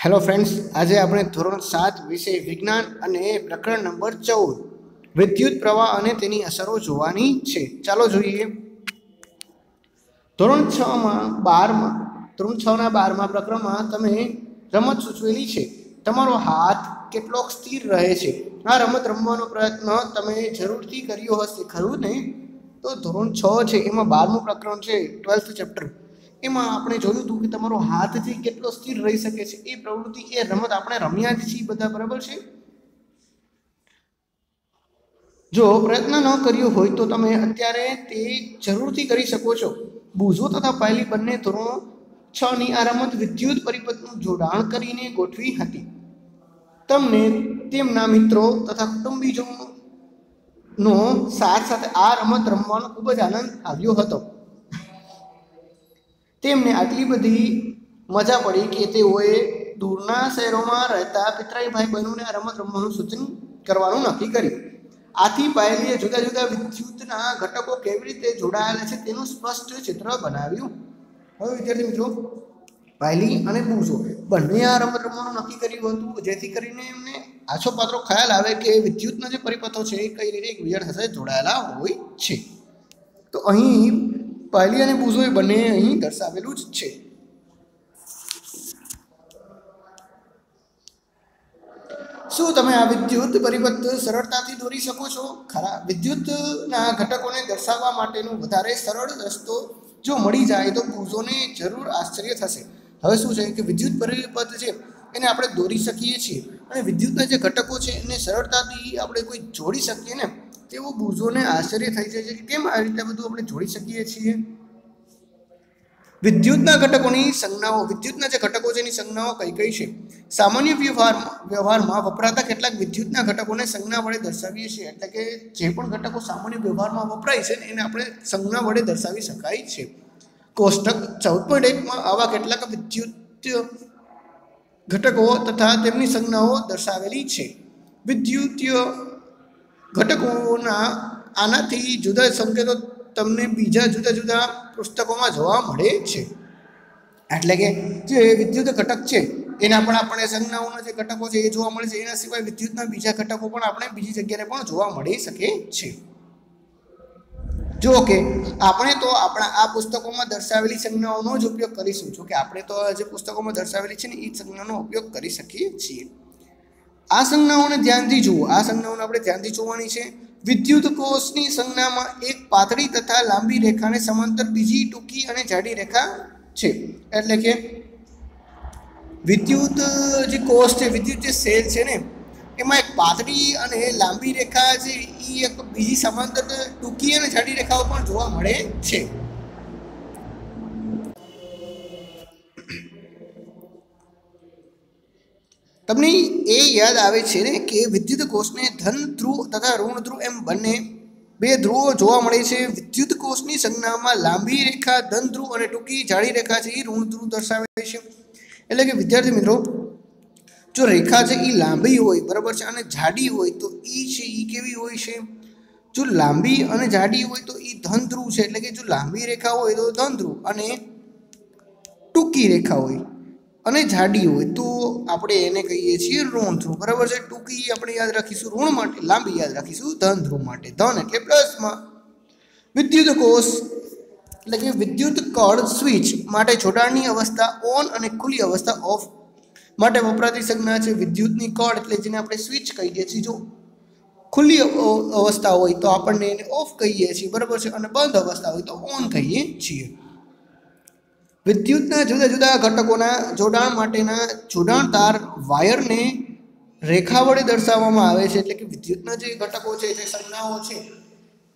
Hello friends, आज આપણે ધોરણ 7 વિષય વિજ્ઞાન અને પ્રકરણ નંબર 14 વિદ્યુત પ્રવાહ અને તેની અસરો જોવાની છે। ચાલો જોઈએ। ધોરણ 6 માં 12માં પ્રકરણમાં તમે રમત સૂચવેલી છે। તમારો હાથ કેટલો સ્થિર રહે છે આ રમત રમવાનો પ્રયત્ન તમે જરૂરથી કર્યો હશે, ખરું ને? તો ધોરણ 6 છે એમાં 12મું પ્રકરણ છે, 12th ચેપ્ટર। એમાં આપણે જોયું હતું કે તમારો હાથ જે કેટલો સ્થિર રહી શકે છે એ પ્રવૃત્તિ એ રમત આપણે રમ્યા જ છીએ બધા, બરાબર છે? જો પ્રયત્ન ન કર્યો હોય તો તમે અત્યારે તે જરૂરથી કરી શકો છો। બુઝો તથા પાયલી બંને ધોરણ 6 ની આ રમત વિદ્યુત પરિપથનું જોડાણ કરીને ગોઠવી હતી। તમને તેમના મિત્રો તથા કુટુંબીજોનો સાથે આ રમત રમવાનો ખૂબ જ આનંદ આવ્યો હતો। તેમને આટલી બધી મજા પડી કે તેઓએ દૂરના શહેરોમાં રહેતા પિતરાઈ ભાઈ બહેનોને આ રમત રમવાનું સૂચન કરવાનું નક્કી કર્યું। આથી પાયલીએ જુદા જુદા વિદ્યુતના ઘટકો કેવી રીતે જોડાયેલા છે તેનું સ્પષ્ટ ચિત્ર બનાવ્યું। હવે વિદ્યાર્થી મિત્રો, પાયલી અને બુઝો બંને આ રમત રમવાનું નક્કી કર્યું હતું, જેથી કરીને એમને આછો પાત્રો ખ્યાલ આવે કે વિદ્યુતના જે પરિપથો છે એ કઈ રીતે એકબીજા સાથે જોડાયેલા હોય છે। તો અહીં પાયલી અને બુઝો એ બંને અહીં દર્શાવેલું જ છે। શું તમે આ વિદ્યુત પરિપથ સરળતાથી દોરી શકો છો? ખરા, વિદ્યુતના ઘટકોને દર્શાવવા માટેનું વધારે સરળ રસ્તો જો મળી જાય તો બુઝોને જરૂર આશ્ચર્ય થશે। હવે શું છે કે વિદ્યુત પરિપથ છે એને આપણે દોરી શકીએ છીએ અને વિદ્યુતના જે ઘટકો છે એને સરળતાથી આપણે કોઈ જોડી શકીએ ને, તેવું બુઝોને આશ્ચર્ય થઈ જાય છે કે કેમ આ રીતે બધું આપણે જોડી શકીએ છીએ। વિદ્યુતના ઘટકોની સંજ્ઞાઓ, વિદ્યુતના જે ઘટકો છે એની સંજ્ઞાઓ કઈ કઈ છે? સામાન્ય વ્યવહારમાં વપરાતા કેટલાક વિદ્યુતના ઘટકોને સંજ્ઞા વડે દર્શાવીએ છીએ, એટલે કે જે પણ ઘટકો સામાન્ય વ્યવહારમાં વપરાય છે એને આપણે સંજ્ઞા વડે દર્શાવી શકાય છે। કોષ્ટક 14.1માં આવા કેટલાક વિદ્યુત ઘટકો તથા તેમની સંજ્ઞાઓ દર્શાવેલી છે। વિદ્યુતીય ઘટકોના આનાથી જુદા સંકેતો તમને બીજા જુદા જુદા પુસ્તકોમાં જોવા મળે છે। એટલે કે જે વિદ્યુત ઘટક છે એના પણ આપણે સંજ્ઞાઓના જે ઘટકો છે એ જોવા મળે છે, એના સિવાય વિદ્યુતના બીજા ઘટકો પણ આપણે બીજી જગ્યાએ પણ જોવા મળી શકે છે। જો કે આપણે તો આપણા આ પુસ્તકોમાં દર્શાવેલી સંજ્ઞાઓનો જ ઉપયોગ કરીશું, જો કે આપણે તો જે પુસ્તકોમાં દર્શાવેલી છે ને એ સંજ્ઞાનો ઉપયોગ કરી શકીએ છીએ। આ સંજ્ઞાઓને ધ્યાનથી જુઓ, આ સંજ્ઞાઓને આપણે ધ્યાનથી જોવાની છે। વિદ્યુત કોષની સંજ્ઞામાં એક પાતળી તથા લાંબી રેખાને સમાંતર બીજી ટૂંકી અને જાડી રેખા છે। એટલે કે વિદ્યુત જે કોષ છે, વિદ્યુત જે સેલ છે ને એમાં એક પાતળી અને લાંબી રેખા છે, એ એક બીજી સમાંતર ટૂંકી અને જાડી રેખાઓ પણ જોવા મળે છે। તમને એ યાદ આવે છે ને કે વિદ્યુત કોષને ધન ધ્રુવ તથા ઋણ ધ્રુવ એમ બંને બે ધ્રુવો જોવા મળે છે। વિદ્યુત કોષની સંજ્ઞામાં લાંબી રેખા ધન ધ્રુવ અને ટૂંકી જાડી રેખા છે એ ઋણ ધ્રુવ દર્શાવે છે। એટલે કે વિદ્યાર્થી મિત્રો, જો રેખા છે એ લાંબી હોય, બરાબર છે, અને જાડી હોય તો એ છે એ કેવી હોય છે? જો લાંબી અને જાડી હોય તો એ ધન ધ્રુવ છે। એટલે કે જો લાંબી રેખા હોય તો ધન ધ્રુવ અને ટૂંકી રેખા હોય અને જાડી હોય તો આપણે એને કહીએ છીએ ઋણ ધ્રુવ, બરાબર છે। ટૂંકી આપણે યાદ રાખીશું ઋણ માટે, લાંબી યાદ રાખીશું ધન ધ્રુવ માટે। ધન એટલે પ્લસમાં। વિદ્યુત કોષ એટલે કે વિદ્યુત કળ સ્વિચ માટે જોડાણની અવસ્થા ઓન અને ખુલ્લી અવસ્થા ઓફ માટે વપરાતી સંજ્ઞા છે। વિદ્યુતની કળ એટલે જેને આપણે સ્વિચ કહીએ છીએ, જો ખુલ્લી અવસ્થા હોય તો આપણને એને ઓફ કહીએ છીએ, બરાબર છે, અને બંધ અવસ્થા હોય તો ઓન કહીએ છીએ। વિદ્યુતના જુદા જુદા ઘટકોના જોડાણ માટેના જોડાણ તાર વાયરને રેખા વડે દર્શાવવામાં આવે છે। એટલે કે વિદ્યુતના જે ઘટકો છે, જે સંજ્ઞાઓ છે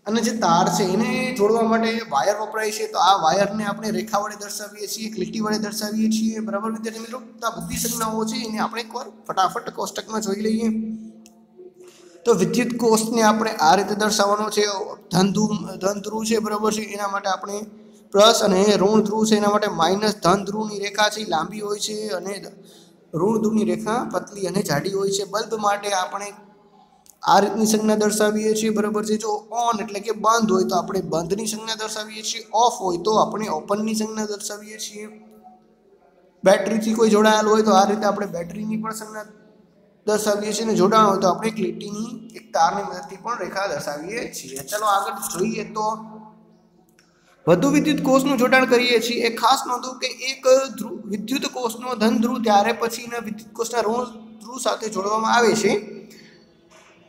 અને જે તાર છે એને જોડવા માટે વાયર વપરાય છે, તો આ વાયરને આપણે રેખા વડે દર્શાવીએ છીએ, એક લીટી વડે દર્શાવીએ છીએ, બરાબર વિદ્યાર્થી મિત્રો? તો આ બધી સંજ્ઞાઓ છે એને આપણે એકવાર ફટાફટ કોષ્ટકમાં જોઈ લઈએ। તો વિદ્યુત કોષને આપણે આ રીતે દર્શાવવાનો છે, ધન ધ્રુવ છે, બરાબર છે, એના માટે આપણે પ્લસ, અને ઋણ ધ્રુવ છે એના માટે માઇનસ। ધન ધ્રુવની રેખા છે લાંબી હોય છે અને ઋણ ધ્રુવની રેખા પતલી અને જાડી હોય છે। બલ્બ માટે આપણે આ રીતની સંજ્ઞા દર્શાવીએ છીએ, બરાબર છે। જો ઓન એટલે કે બંધ હોય તો આપણે બંધની સંજ્ઞા દર્શાવીએ છીએ, ઓફ હોય તો આપણે ઓપનની સંજ્ઞા દર્શાવીએ છીએ। બેટરીથી કોઈ જોડાયેલું હોય તો આ રીતે આપણે બેટરીની પણ સંજ્ઞા દર્શાવીએ છીએ, અને જોડાણ હોય તો આપણે એક લીટીની એક તારની મદદથી પણ રેખા દર્શાવીએ છીએ. ચલો આગળ જોઈએ તો વધુ વિદ્યુત કોષનું જોડાણ કરીએ છીએ. એ ખાસ નોંધો કે એક વિદ્યુત કોષનો ધન ધ્રુવ ત્યારે પછીના વિદ્યુત કોષના ઋણ ધ્રુવ સાથે જોડવામાં આવે છે.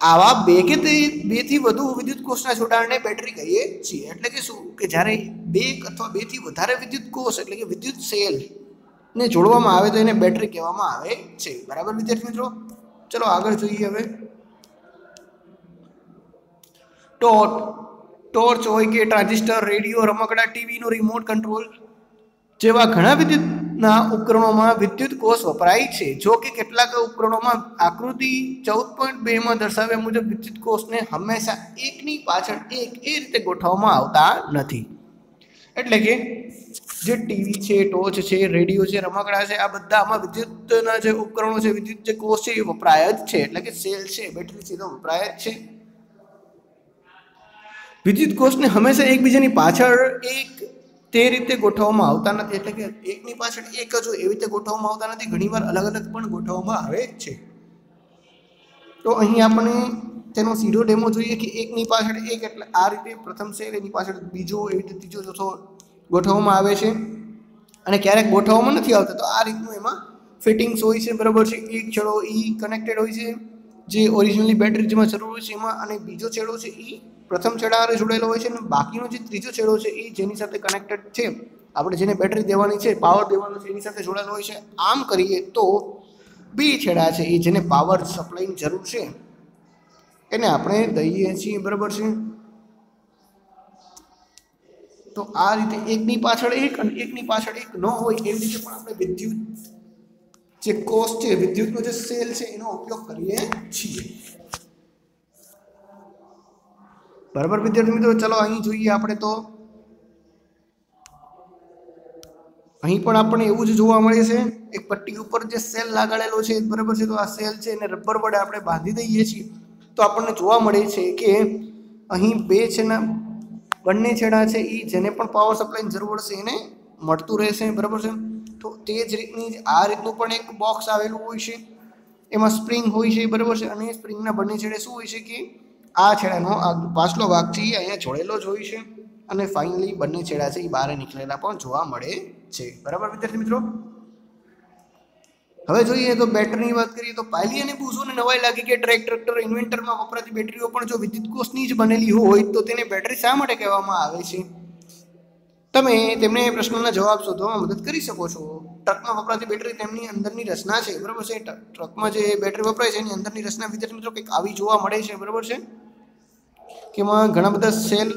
આવા બેથી વધુ વિદ્યુત કોષના જોડાણને બેટરી કહીએ છીએ. એટલે કે શું કે જ્યારે બે અથવા બેથી વધારે વિદ્યુત કોષ એટલે કે વિદ્યુત સેલ ને જોડવામાં આવે તો એને બેટરી કહેવામાં આવે છે. બરાબર વિદ્યાર્થી મિત્રો? ચલો આગળ જોઈએ. હવે ટોર્ચ હોય કે ટ્રાન્ઝિસ્ટર, રેડિયો, રમકડા, ટીવીનો રિમોટ કંટ્રોલ જેવા ઘણા વિદ્યુતના ઉપકરણોમાં વિદ્યુત કોષ વપરાય છે. જો કે કેટલાક ઉપકરણોમાં આકૃતિ 14.2 દર્શાવ્યા મુજબ વિદ્યુત કોષને હંમેશા એકની પાછળ એક એ રીતે ગોઠવવામાં આવતા નથી. એટલે કે જે ટીવી છે, ટોર્ચ છે, રેડિયો છે, રમકડા છે, આ બધામાં વિદ્યુતના જે ઉપકરણો છે, વિદ્યુત જે કોષ છે એ વપરાય જ છે. એટલે કે સેલ છે, બેટરી છે તો વપરાય જ છે. વિદ્યુત કોષને હંમેશા એકબીજાની પાછળ એક તે રીતે ગોઠવવામાં આવતા નથી. એટલે કે એકની પાછળ એક જ એવી રીતે ગોઠવવામાં આવતા નથી. ઘણીવાર અલગ અલગ પણ ગોઠવવામાં આવે છે. તો અહીં આપણે તેનો સીધો ડેમો જોઈએ કે એકની પાછળ એક એટલે આ રીતે પ્રથમ સેલ, એની પાછળ બીજો, એવી રીતે ત્રીજો, ચોથો ગોઠવવામાં આવે છે. અને ક્યારેક ગોઠવવામાં નથી આવતા તો આ રીતનું એમાં ફિટિંગ્સ હોય છે. બરાબર છે? એક છેડો કનેક્ટેડ હોય છે જે ઓરિજિનલી બેટરી જેમાં જરૂર હોય છે એમાં, અને બીજો છેડો છે એ પ્રથમ છેડા સાથે જોડાયેલો હોય છે, અને બાકીનો જે ત્રીજો છેડો છે એ જેની સાથે કનેક્ટેડ છે, આપણે જેને બેટરી દેવાની છે, પાવર દેવાનો છે, એની સાથે જોડાયેલો હોય છે. આમ કરીએ તો બે છેડા છે એ જેને પાવર સપ્લાયની જરૂર છે એને આપણે દઈએ છીએ. બરાબર છે? તો આ રીતે એકની પાછળ એક અને એકની પાછળ એક ન હોય એવી રીતે પણ આપણે વિદ્યુત જે કોષ છે, વિદ્યુતનો જે સેલ છે એનો ઉપયોગ કરીએ છીએ. બરાબર વિદ્યાર્થી મિત્રો? ચલો અહીં જોઈએ આપણે તો અહીં પણ આપણને એવું જ જોવા મળે છે. એક પટ્ટી ઉપર જે સેલ લગાડેલો છે, બરાબર છે, તો આ સેલ છે એને રબર વડે આપણે બાંધી દઈએ છીએ તો આપણને જોવા મળે છે કે અહીં બંને છેડા છે એ જેને પણ પાવર સપ્લાયની જરૂર પડશે એને મળતું રહેશે. બરાબર છે? તો તે જ રીતની આ રીતનું પણ એક બોક્સ આવેલું હોય છે, એમાં સ્પ્રિંગ હોય છે. બરાબર છે? અને સ્પ્રિંગના બંને છેડે શું હોય છે કે આ છેડાનો આ પાછલો ભાગ છે એ અહીંયા જોડેલો જ હોય છે, અને ફાઇનલી બંને છેડા છે એ બહાર નીકળેલા પણ જોવા મળે છે. બરાબર વિદ્યાર્થી મિત્રો? હવે જોઈએ તો બેટરીની વાત કરીએ તો પાયલી અને બુઝોને નવાઈ લાગી કે ટ્રેક્ટર, ઇન્વેન્ટરમાં વપરાતી બેટરીઓ પણ જો વિદ્યુત કોષની જ બનેલી હોય તો તેને બેટરી શા માટે કહેવામાં આવે છે? તમે તેમને પ્રશ્નોના જવાબ શોધવામાં મદદ કરી શકો છો. ટ્રકમાં વપરાતી બેટરી તેમની અંદરની રચના છે. બરાબર છે? ટ્રકમાં જે બેટરી વપરાય છે એની અંદરની રચના વિદ્યાર્થી મિત્રો કંઈક આવી જોવા મળે છે. બરાબર છે? કે એમાં ઘણા બધા સેલ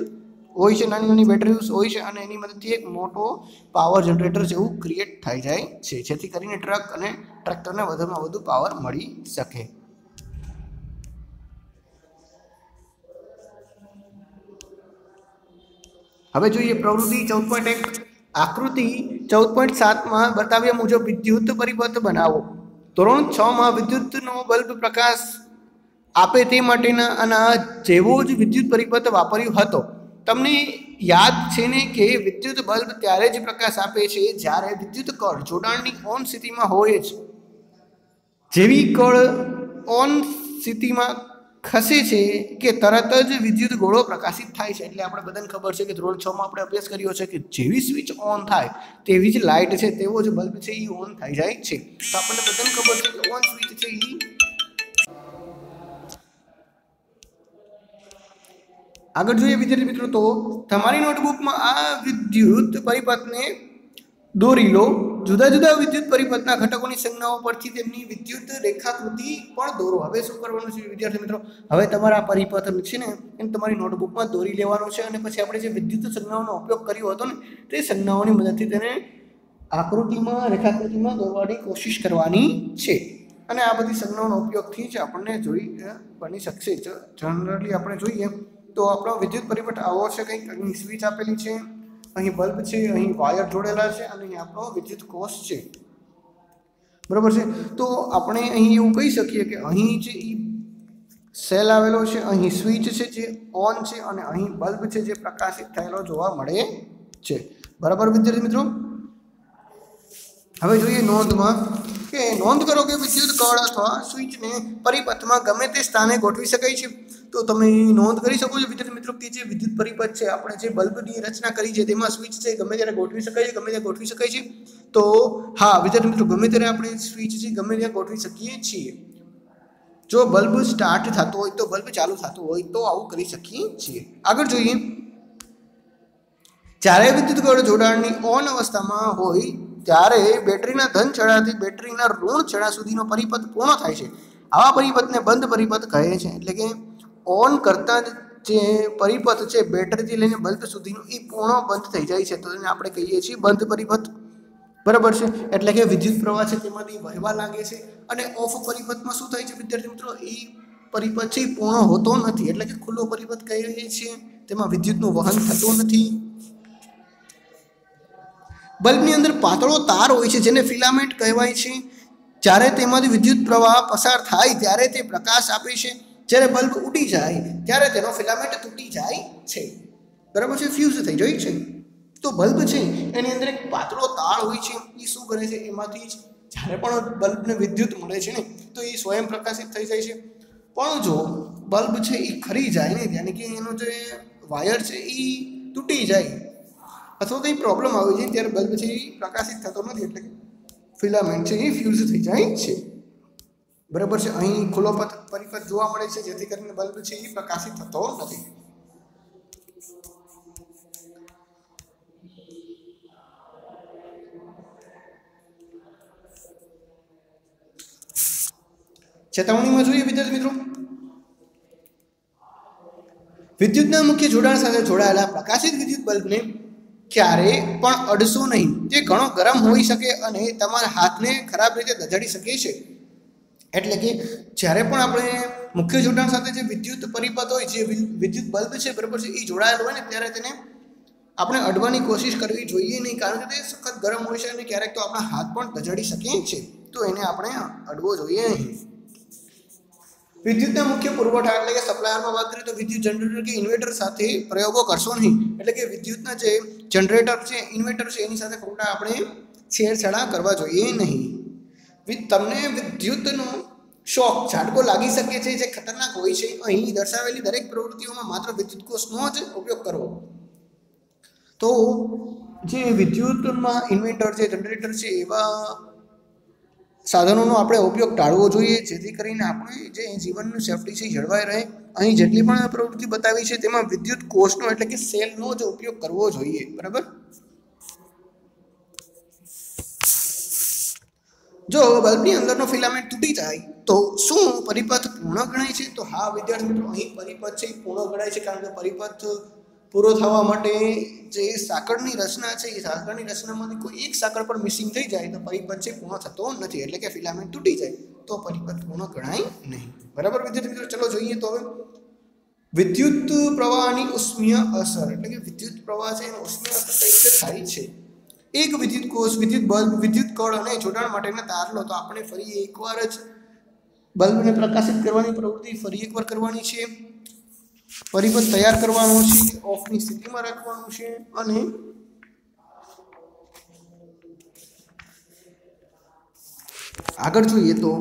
હોય છે, નાની નાની બેટરીઝ હોય છે, અને એની મદદથી એક મોટો પાવર જનરેટર જેવું ક્રિએટ થઈ જાય છે, જેથી કરીને ટ્રક અને ટ્રેક્ટરને વધુમાં વધુ પાવર મળી શકે. હવે જોઈએ પ્રવૃત્તિ 14.1. આકૃતિ 14.7 બતાવ્યા મુજબ વિદ્યુત પરિપથ બનાવો. ધોરણ 6 વિદ્યુતનો બલ્બ પ્રકાશ આપે તે માટેના આના જેવો જ વિદ્યુત પરિપથ વાપર્યો હતો. તમને યાદ છે ને કે વિદ્યુત બલ્બ ત્યારે જ પ્રકાશ આપે છે જ્યારે વિદ્યુત કળ જોડાણની ઓન સ્થિતિમાં હોય છે. જેવી કળ ઓન સ્થિતિમાં ખસે છે કે તરત જ વિદ્યુત ગોળો પ્રકાશિત થાય છે. એટલે આપણે બધાને ખબર છે કે ધોરણ 6 આપણે અભ્યાસ કર્યો છે કે જેવી સ્વિચ ઓન થાય તેવી જ લાઇટ છે, તેવો જ બલ્બ છે એ ઓન થઈ જાય છે. તો આપણને બધાને ખબર છે કે ઓન સ્વિચ છે એ આગળ જોઈએ વિદ્યાર્થી મિત્રો તો તમારી નોટબુકમાં આ વિદ્યુત પરિપથને દોરી લો. જુદા જુદા વિદ્યુત પરિપથના ઘટકોની સંજ્ઞાઓ પરથી તેમની વિદ્યુત રેખાકૃતિ પણ દોરો. હવે શું કરવાનું છે વિદ્યાર્થી મિત્રો? હવે તમારા પરિપથ છે ને એને તમારી નોટબુકમાં દોરી લેવાનો છે, અને પછી આપણે જે વિદ્યુત સંજ્ઞાઓનો ઉપયોગ કર્યો હતો ને તે સંજ્ઞાઓની મદદથી તેને રેખાકૃતિમાં દોરવાની કોશિશ કરવાની છે. અને આ બધી સંજ્ઞાઓનો ઉપયોગથી જ આપણને બની શકશે. જનરલી આપણે જોઈએ તો આપણો વિદ્યુત પરિપથ આવો છે. કંઈક અહીં સ્વિચ આપેલી છે, અહીં બલ્બ છે, અહીં વાયર જોડેલા છે, અને અહીં આપણો વિદ્યુત કોષ છે. બરાબર છે? તો આપણે અહીં એવું કહી શકીએ કે અહીં જે સેલ આવેલો છે, અહીં સ્વિચ છે જે ઓન છે, અને અહીં બલ્બ છે જે પ્રકાશિત થયેલો જોવા મળે છે. બરાબર વિદ્યાર્થી મિત્રો? હવે જોઈએ નોંધમાં કે નોંધ કરો કે વિદ્યુત કળ અથવા સ્વિચને પરિપથમાં ગમે તે સ્થાને ગોઠવી શકાય છે। તો તમે નોંધ કરી શકો છો વિદ્યાર્થી મિત્રો કે જે વિદ્યુત પરિપથ છે આપણે જે બલ્બની રચના કરી છે તેમાં સ્વિચ છે ગમે ત્યારે ગોઠવી શકાય છે, ગમે ત્યાં ગોઠવી શકાય છે। તો હા વિદ્યાર્થી મિત્રો ગમે ત્યારે આપણે સ્વિચ છે ગમે ત્યાં ગોઠવી શકીએ છીએ। જો બલ્બ સ્ટાર્ટ થતો હોય તો બલ્બ ચાલુ થતો હોય તો આવું કરી શકીએ છીએ। આગળ જોઈએ જ્યારે વિદ્યુત કળ જોડાણની ઓન અવસ્થામાં હોય ત્યારે બેટરીના ધન છેડાથી બેટરીના ઋણ છેડા સુધીનો પરિપથ પૂર્ણ થાય છે। આવા પરિપથને બંધ પરિપથ કહે છે। એટલે કે ઓન કરતા જે પરિપથ છે બેટરીથી લઈને બલ્બ સુધીનો એ પૂર્ણ બંધ થઈ જાય છે તો એને આપણે કહીએ છીએ બંધ પરિપથ। બરાબર છે। એટલે કે વિદ્યુત પ્રવાહ છે તેમાંથી વહેવા લાગે છે અને ઓફ પરિપથમાં શું થાય છે વિદ્યાર્થી મિત્રો એ પરિપથ છે પૂર્ણ હોતો નથી। એટલે કે ખુલ્લો પરિપથ કહીએ છીએ તેમાં વિદ્યુતનું વહન થતું નથી। બલ્બની અંદર પાતળો તાર હોય છે જેને ફિલામેન્ટ કહેવાય છે। જ્યારે તેમાંથી વિદ્યુત પ્રવાહ પસાર થાય ત્યારે તે પ્રકાશ આપે છે। જ્યારે બલ્બ ઉડી જાય ત્યારે તેનો ફિલામેન્ટ તૂટી જાય છે। બરાબર છે, ફ્યુઝ થઈ જાય છે। તો બલ્બ છે એની અંદર એક પાતળો તાર હોય છે એ શું કરે છે એમાંથી જ્યારે પણ બલ્બને વિદ્યુત મળે છે ને તો એ સ્વયં પ્રકાશિત થઈ જાય છે। પણ જો બલ્બ છે એ ખરી જાય ને યાની કે એનો જે વાયર છે એ તૂટી જાય અથવા કંઈ પ્રોબ્લેમ આવી જાય ત્યારે બલ્બ છે એ પ્રકાશિત થતો નથી। એટલે ફિલામેન્ટ છે એ ફ્યુઝ થઈ જાય છે। બરાબર છે। અહીં ખુલ્લો પરિપથ જોવા મળે છે જેથી કરીને બલ્બ છે એ પ્રકાશિત થતો નથી। ચેતવણીમાં જોઈએ વિદ્યાર્થી મિત્રો વિદ્યુતના મુખ્ય જોડાણ સાથે જોડાયેલા પ્રકાશિત વિદ્યુત બલ્બને ક્યારે પણ અડશો નહીં। તે ઘણો ગરમ હોઈ શકે અને તમારા હાથને ખરાબ રીતે દઝાડી શકે છે। એટલે કે જ્યારે પણ આપણે મુખ્ય જોડાણ સાથે જે વિદ્યુત પરિપથ હોય જે વિદ્યુત બલ્બ છે બરાબર છે એ જોડાયેલો હોય ને ત્યારે તેને આપણે અડવાની કોશિશ કરવી જોઈએ નહીં કારણ કે તે સખત ગરમ હોય છે અને ક્યારેક તો આપણા હાથ પણ દઝાડી શકે છે તો એને આપણે અડવો જોઈએ નહીં। વિદ્યુતના મુખ્ય પુરવઠા એટલે કે સપ્લાયરમાં વાત કરીએ તો વિદ્યુત જનરેટર કે ઇન્વર્ટર સાથે પ્રયોગો કરશો નહીં। એટલે કે વિદ્યુતના જે જનરેટર છે ઇન્વર્ટર છે એની સાથે ખોટા આપણે છેડછાડા કરવા જોઈએ નહીં। તમને વિદ્યુતનો શોક ઝાટકો લાગી શકે છે જે ખતરનાક હોય છે। અહીં દર્શાવેલી દરેક પ્રવૃત્તિઓમાં માત્ર વિદ્યુત કોષનો જ ઉપયોગ કરવો। તો જે વિદ્યુતમાં ઇન્વર્ટર છે જનરેટર છે એવા સાધનોનો આપણે ઉપયોગ ટાળવો જોઈએ જેથી કરીને આપણે જે જીવનનું સેફટી છે જળવાઈ રહે। અહીં જેટલી પણ પ્રવૃત્તિ બતાવી છે તેમાં વિદ્યુત કોષનો એટલે કે સેલનો જ ઉપયોગ કરવો જોઈએ। બરાબર। જો બલ્બની અંદરનો ફિલામેન્ટ તૂટી જાય તો શું પરિપથ પૂર્ણ ગણાય છે? તો હા વિદ્યાર્થી મિત્રો અહીં પરિપથ છે પૂર્ણ ગણાય છે કારણ કે પરિપથ પૂરો થવા માટે જે સાંકળની રચના છે એ સાંકળની રચનામાંથી કોઈ એક સાંકળ પર મિસિંગ થઈ જાય તો પરિપથ છે પૂર્ણ થતો નથી। એટલે કે ફિલામેન્ટ તૂટી જાય તો પરિપથ પૂર્ણ ગણાય નહીં। બરાબર વિદ્યાર્થી મિત્રો ચલો જોઈએ તો હવે વિદ્યુત પ્રવાહની ઉષ્મીય અસર એટલે કે વિદ્યુત પ્રવાહ છે એનો ઉષ્મીય અસર કઈ રીતે થાય છે। એક વિદ્યુત કોષ વિદ્યુત બલ્બ વિદ્યુત કળ અને જોડાણ માટેના તાર લો તો આપણે ફરી એકવાર જ બલ્બને પ્રકાશિત કરવાની પ્રવૃત્તિ ફરી એકવાર કરવાની છે। પરિપથ તૈયાર કરવાનો છે, ઓફની સ્થિતિમાં રાખવાનું છે અને આગળ જોઈએ તો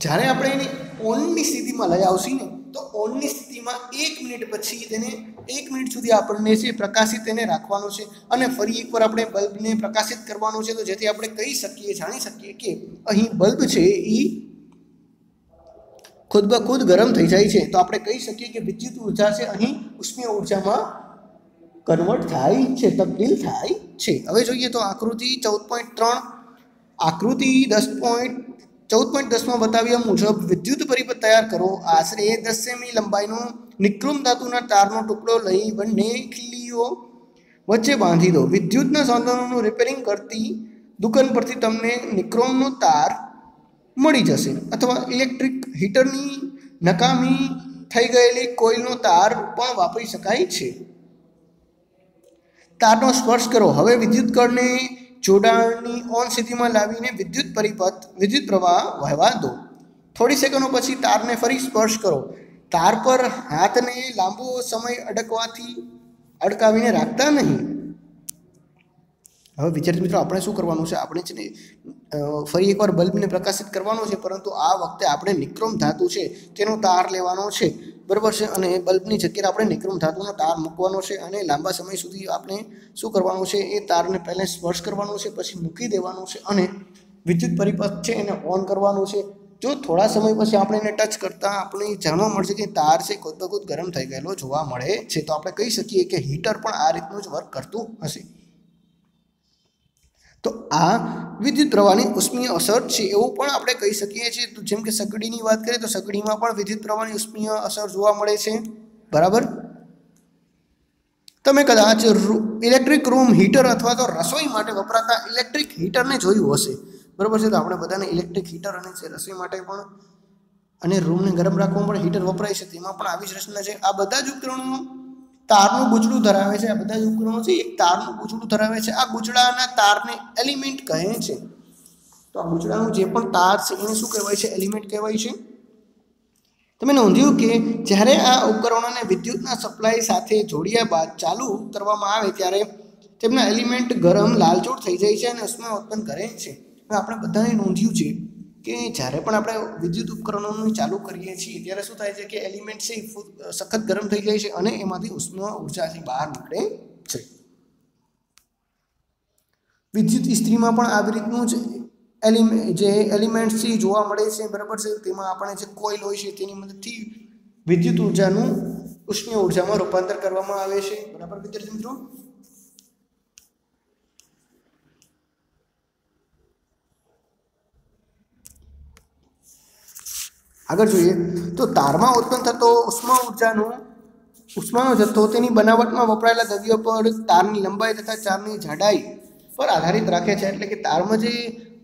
જ્યારે આપણે એને ઓનની સ્થિતિમાં લઈ આવશું ને તો ઓનની સ્થિતિમાં 1 મિનિટ પછી તેને 1 મિનિટ સુધી આપણને છે પ્રકાશિત તેને રાખવાનો છે અને ફરી એકવાર આપણે બલ્બને પ્રકાશિત કરવાનો છે તો જેથી આપણે કહી શકીએ જાણી શકીએ કે અહીં બલ્બ છે એ ખુદ બ ખુદ ગરમ થઈ જાય છે। તો આપણે કહી શકીએ કે વિદ્યુત ઉર્જા છે અહીં ઉષ્મીય ઉર્જામાં કન્વર્ટ થાય છે, તબદીલ થાય છે। હવે જોઈએ તો આકૃતિ 14.3 આકૃતિ 14.10માં બતાવ્યા મુજબ વિદ્યુત પરિપથ તૈયાર કરો। આશરે 10 સેમી લંબાઈનો નિક્રોમ ધાતુના તારનો ટુકડો લઈ બંને ખીલીઓ વચ્ચે બાંધી દો। વિદ્યુતના સાધનોનું રિપેરિંગ કરતી દુકાન પરથી તમને નિક્રોમનો તાર મળી જશે અથવા ઇલેક્ટ્રિક હીટરની નકામી થઈ ગયેલી કોઇલનો તાર પણ વાપરી શકાય છે। તારનો સ્પર્શ કરો। હવે વિદ્યુત કળને જોડાણની ઓન સ્થિતિમાં લાવીને વિદ્યુત પ્રવાહ વહેવા દો। થોડી સેકન્ડો પછી તારને ફરી સ્પર્શ કરો। તાર પર હાથને લાંબો સમય અડકાવીને રાખતા નહીં। હવે વિદ્યાર્થી મિત્રો આપણે શું કરવાનું છે, આપણે છે ને ફરી એકવાર બલ્બને પ્રકાશિત કરવાનો છે, પરંતુ આ વખતે આપણે નિક્રોમ ધાતુ છે તેનો તાર લેવાનો છે, બરાબર છે, અને બલ્બની જગ્યાએ આપણે નિક્રોમ ધાતુનો તાર મૂકવાનો છે અને લાંબા સમય સુધી આપણે શું કરવાનું છે, એ તારને પહેલાં સ્પર્શ કરવાનો છે, પછી મૂકી દેવાનું છે અને વિદ્યુત પરિપથ છે એને ઓન કરવાનું છે. જો થોડા સમય પછી આપણે એને ટચ કરતાં આપણે જાણવા મળશે કે તાર છે ખુદ ગરમ થઈ ગયેલો જોવા મળે છે, તો આપણે કહી શકીએ કે હીટર પણ આ રીતનું જ વર્ક કરતું હશે. તો આ વિદ્યુત પ્રવાહની ઉષ્મીય અસર છે એવું પણ આપણે કહી શકીએ છીએ. તો જેમ કે સગડીની વાત કરીએ તો સગડીમાં પણ વિદ્યુત પ્રવાહની ઉષ્મીય અસર જોવા મળે છે, બરાબર. તમે કદાચ ઇલેક્ટ્રિક રૂમ હીટર અથવા તો રસોઈ માટે વપરાતા ઇલેક્ટ્રિક હીટરને જોયું હશે, બરાબર છે. તો આપણે બધાને ઇલેક્ટ્રિક હીટર અને જે રસોઈ માટે પણ અને રૂમને ગરમ રાખવા પણ હીટર વપરાય છે, તેમાં પણ આવી જ રચના છે. આ બધા જ ઉપકરણો તારનું ગૂંચળું ધરાવે છે. આ બધા જ ઉપકરણો છે એક તારનું ગૂંચળું ધરાવે છે. આ ગૂંચળાના તારને એલિમેન્ટ કહે છે. તો આ ગૂંચળાનું જે પણ તાર છે એને શું કહેવાય છે, એલિમેન્ટ કહેવાય છે. તમે નોંધ્યું કે જ્યારે આ ઉપકરણોને વિદ્યુતના સપ્લાય સાથે જોડ્યા બાદ ચાલુ કરવામાં આવે ત્યારે તેમના એલિમેન્ટ ગરમ લાલચોળ થઈ જાય છે અને ઉષ્મા ઉત્પન્ન કરે છે. હવે આપણે બધાને નોંધ્યું છે કે જ્યારે પણ આપણે વિદ્યુત ઉપકરણોને ચાલુ કરીએ છીએ ત્યારે શું થાય છે કે એલિમેન્ટ છે સખત ગરમ થઈ જાય છે અને એમાંથી ઉષ્મા ઉર્જાથી બહાર નીકળે છે. વિદ્યુત ઇસ્ત્રીમાં પણ આવી રીતનું જ એલિમેન્ટ્સ જોવા મળે છે, બરાબર છે. તેમાં આપણે જે કોઇલ હોય છે તેની મદદથી વિદ્યુત ઉર્જાનું ઉષ્મીય ઉર્જામાં રૂપાંતર કરવામાં આવે છે, બરાબર વિદ્યાર્થી મિત્રો. આગળ જોઈએ તો તારમાં ઉત્પન્ન થતો ઉષ્માનો જથ્થો તેની બનાવટમાં વપરાયેલા દ્રવ્યો પર, તારની લંબાઈ તથા તારની જાડાઈ પર આધારિત રાખે છે. એટલે કે તારમાં જે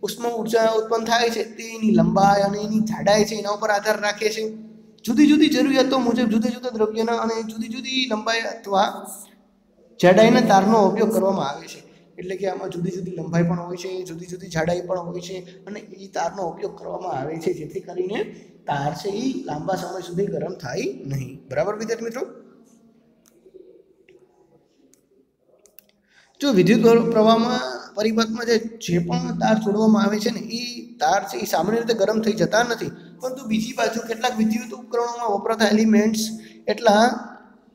ઉષ્મા ઉર્જા ઉત્પન્ન થાય છે તેની લંબાઈ અને એની જાડાઈ છે એના ઉપર આધાર રાખે છે. જુદી જુદી જરૂરિયાતો મુજબ જુદા જુદા દ્રવ્યના અને જુદી જુદી લંબાઈ અથવા જાડાઈના તારનો ઉપયોગ કરવામાં આવે છે. એટલે કે આમાં જુદી જુદી લંબાઈ પણ હોય છે, જુદી જુદી જાડાઈ પણ હોય છે અને એ તારનો ઉપયોગ કરવામાં આવે છે જેથી કરીને તાર છે એ લાંબા સમય સુધી ગરમ થાય નહીં, બરાબર વિદ્યાર્થી મિત્રો. જો વિદ્યુત પ્રવાહમાં પરિપથમાં જે પણ તાર જોડવામાં આવે છે ને એ તાર છે એ સામાન્ય રીતે ગરમ થઈ જતા નથી, પરંતુ બીજી બાજુ કેટલાક વિદ્યુત ઉપકરણોમાં વપરાતા એલિમેન્ટ્સ એટલા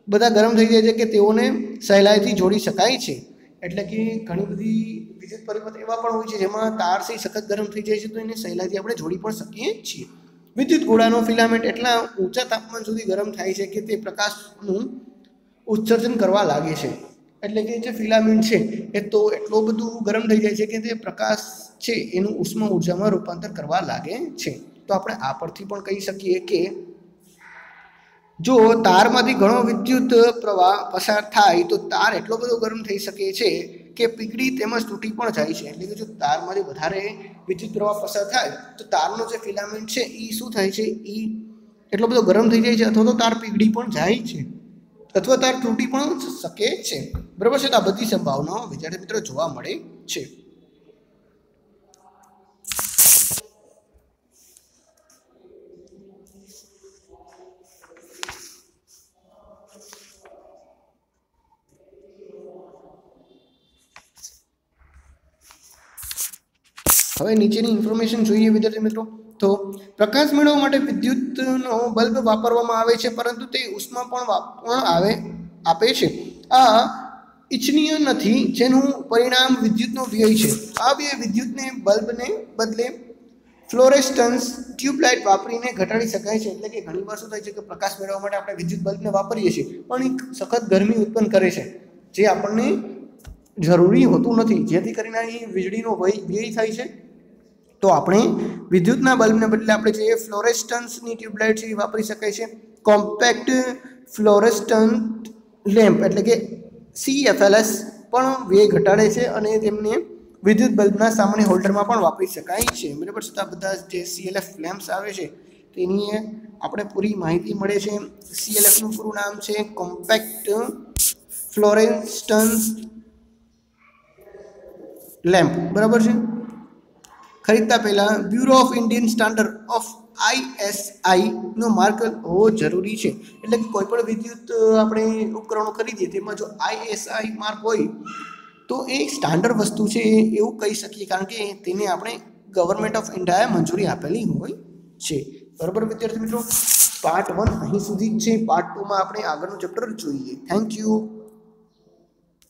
બધા ગરમ થઈ જાય છે કે તેઓને સહેલાઈથી જોડી શકાય છે. એટલે કે ઘણી બધી વિદ્યુત પરિપથ એવા પણ હોય છે જેમાં તાર છે સખત ગરમ થઈ જાય છે, તો એને સહેલાઈથી આપણે જોડી પણ શકીએ છીએ. વિદ્યુત ગોળાનો ફિલામેન્ટ એટલા ઊંચા તાપમાન સુધી ગરમ થાય છે કે તે પ્રકાશનું ઉત્સર્જન કરવા લાગે છે. એટલે કે જે ફિલામેન્ટ છે એ તો એટલો બધું ગરમ થઈ જાય છે કે તે પ્રકાશ છે એનું ઉષ્મા ઉર્જામાં રૂપાંતર કરવા લાગે છે. તો આપણે આ પરથી પણ કહી શકીએ કે જો તારમાંથી ઘણો વિદ્યુત પ્રવાહ પસાર થાય તો તાર એટલો બધો ગરમ થઈ શકે છે કે પીગળી તેમજ તૂટી પણ જાય છે. એટલે કે જો તારમાંથી વધારે વિદ્યુત પ્રવાહ પસાર થાય તો તારનો જે ફિલામેન્ટ છે એ શું થાય છે, એ એટલો બધો ગરમ થઈ જાય છે અથવા તો તાર પીગળી પણ જાય છે અથવા તાર તૂટી પણ શકે છે, બરાબર છે. તો આ બધી સંભાવનાઓ વિદ્યાર્થી મિત્રો જોવા મળે છે. હવે નીચેની ઇન્ફોર્મેશન જોઈએ વિદ્યાર્થી મિત્રો. તો પ્રકાશ મેળવવા માટે વિદ્યુતનો બલ્બ વાપરવામાં આવે છે, પરંતુ તે ઉષ્મા પણ આપે છે. આ ઇચ્છનીય નથી, જેનું પરિણામ વિદ્યુતનો વ્યય છે. આ વ્યય વિદ્યુતને બલ્બને બદલે ફ્લોરેસ્ટન્સ ટ્યુબલાઇટ વાપરીને ઘટાડી શકાય છે. એટલે કે ઘણીવાર શું થાય છે કે પ્રકાશ મેળવવા માટે આપણે વિદ્યુત બલ્બને વાપરીએ છીએ પણ એક સખત ગરમી ઉત્પન્ન કરે છે જે આપણને જરૂરી હોતું નથી, જેથી કરીને અહીં વીજળીનો વ્યય થાય છે. તો આપણે વિદ્યુતના બલ્બને બદલે આપણે જે ફ્લોરેસ્ટન્સની ટ્યુબલાઇટ છે એ વાપરી શકાય છે. કોમ્પેક્ટ ફ્લોરેસ્ટન્ટ લેમ્પ એટલે કે CFLS પણ વ્યય ઘટાડે છે અને તેમને વિદ્યુત બલ્બના સામાન્ય હોલ્ડરમાં પણ વાપરી શકાય છે, બરાબર છે. બધા જે CLF લેમ્પ્સ આવે છે તેની આપણે પૂરી માહિતી મળે છે. CLFનું પૂરું નામ છે કોમ્પેક્ટ ફ્લોરેસ્ટન્સ લેમ્પ, બરાબર છે. ખરીદતા પહેલાં bureau of Indian standard of ISI નો માર્ક હોવો જરૂરી છે. એટલે કે કોઈ પણ વિદ્યુત આપણે ઉપકરણો ખરીદીએ તેમાં જો ISI માર્ક હોય તો એ સ્ટાન્ડર્ડ વસ્તુ છે એવું કહી શકીએ, કારણ કે તેને આપણે ગવર્મેન્ટ ઓફ ઇન્ડિયાએ મંજૂરી આપેલી હોય છે. બરાબર વિદ્યાર્થી મિત્રો, પાર્ટ 1 અહીં સુધી જ છે. પાર્ટ 2માં આપણે આગળનું ચેપ્ટર જોઈએ. Thank you.